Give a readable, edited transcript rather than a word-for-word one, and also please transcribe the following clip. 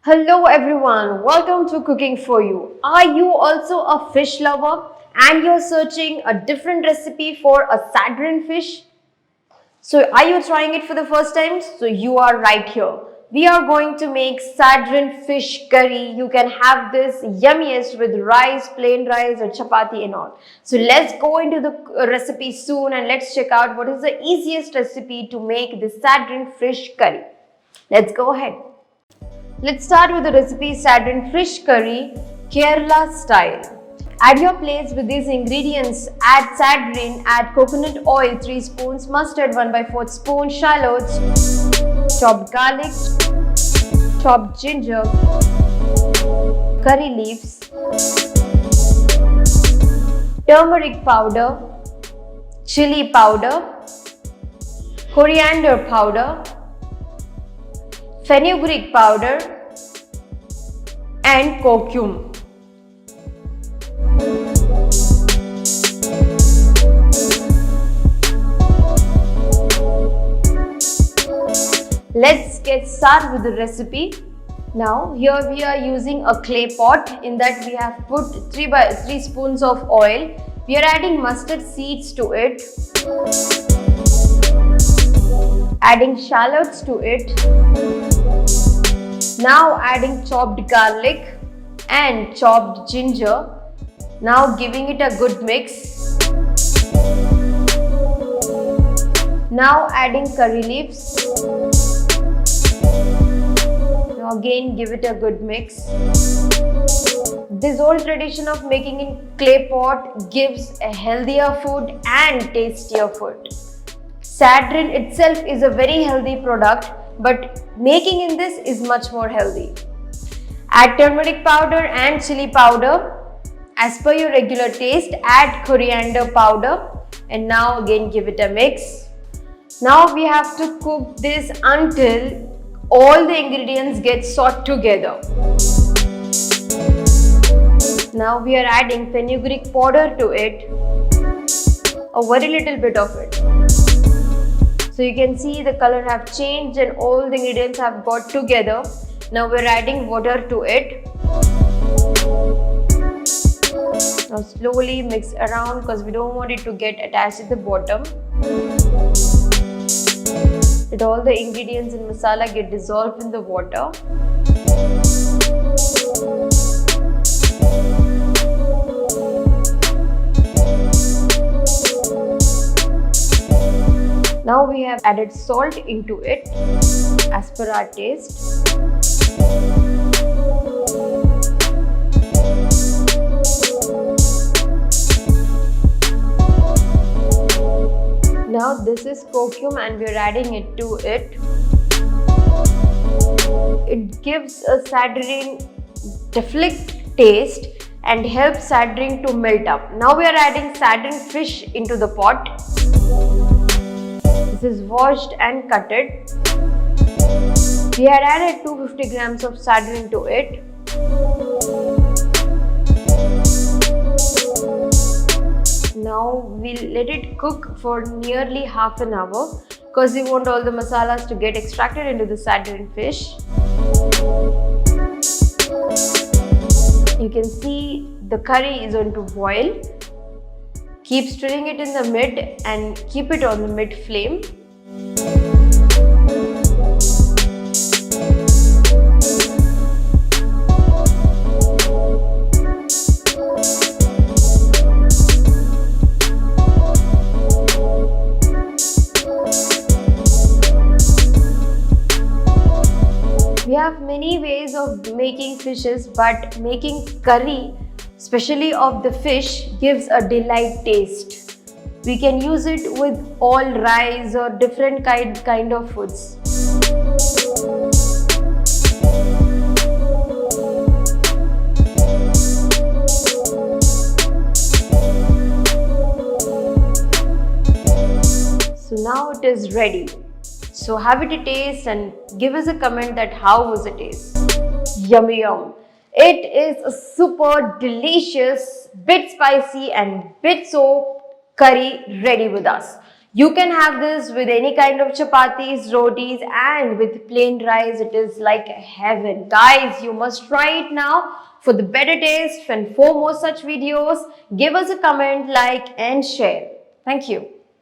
Hello everyone, welcome to Cooking For You. Are you also a fish lover and you're searching a different recipe for a Sardine fish? So are you trying it for the first time? So you are right here. We are going to make Sardine fish curry. You can have this yummiest with rice, plain rice or chapati and all. So let's go into the recipe soon and let's check out what is the easiest recipe to make the Sardine fish curry. Let's go ahead. Let's start with the recipe Sardine fish curry, Kerala style. Add your plates with these ingredients. Add sardine, add coconut oil 3 spoons, mustard 1/4 spoon, shallots, chopped garlic, chopped ginger, curry leaves, turmeric powder, chili powder, coriander powder, fenugreek powder and kokkum. Let's get started with the recipe. Now here we are using a clay pot. In that we have put 3 spoons of oil. We are adding mustard seeds to it. Adding shallots to it. Now adding chopped garlic and chopped ginger. Now giving it a good mix. Now adding curry leaves. Now again give it a good mix. This old tradition of making in clay pot gives a healthier food and tastier food. Sardine itself is a very healthy product, but making in this is much more healthy. Add turmeric powder and chili powder. As per your regular taste, add coriander powder and now again give it a mix. Now we have to cook this until all the ingredients get sort together. Now we are adding fenugreek powder to it, a very little bit of it. So you can see the color have changed and all the ingredients have got together. Now we're adding water to it. Now slowly mix around because we don't want it to get attached at the bottom. Let all the ingredients and masala get dissolved in the water. Now we have added salt into it as per our taste. Now this is kokkum and we are adding it to it. It gives a sardine deflect taste and helps sardine to melt up. Now we are adding sardine fish into the pot. This is washed and cutted. We had added 250 grams of sardine to it. Now we'll let it cook for nearly half an hour because we want all the masalas to get extracted into the sardine fish. You can see the curry is on to boil. Keep stirring it in the mid and keep it on the mid flame. We have many ways of making fishes, but making curry, especially of the fish, gives a delight taste. We can use it with all rice or different kind of foods. So now it is ready. So have it a taste and give us a comment that how was the taste. Yummy yum. It is a super delicious, bit spicy and bit soap curry ready with us. You can have this with any kind of chapatis, rotis, and with plain rice. It is like heaven. Guys, you must try it now. For the better taste and for more such videos, give us a comment, like, and share. Thank you.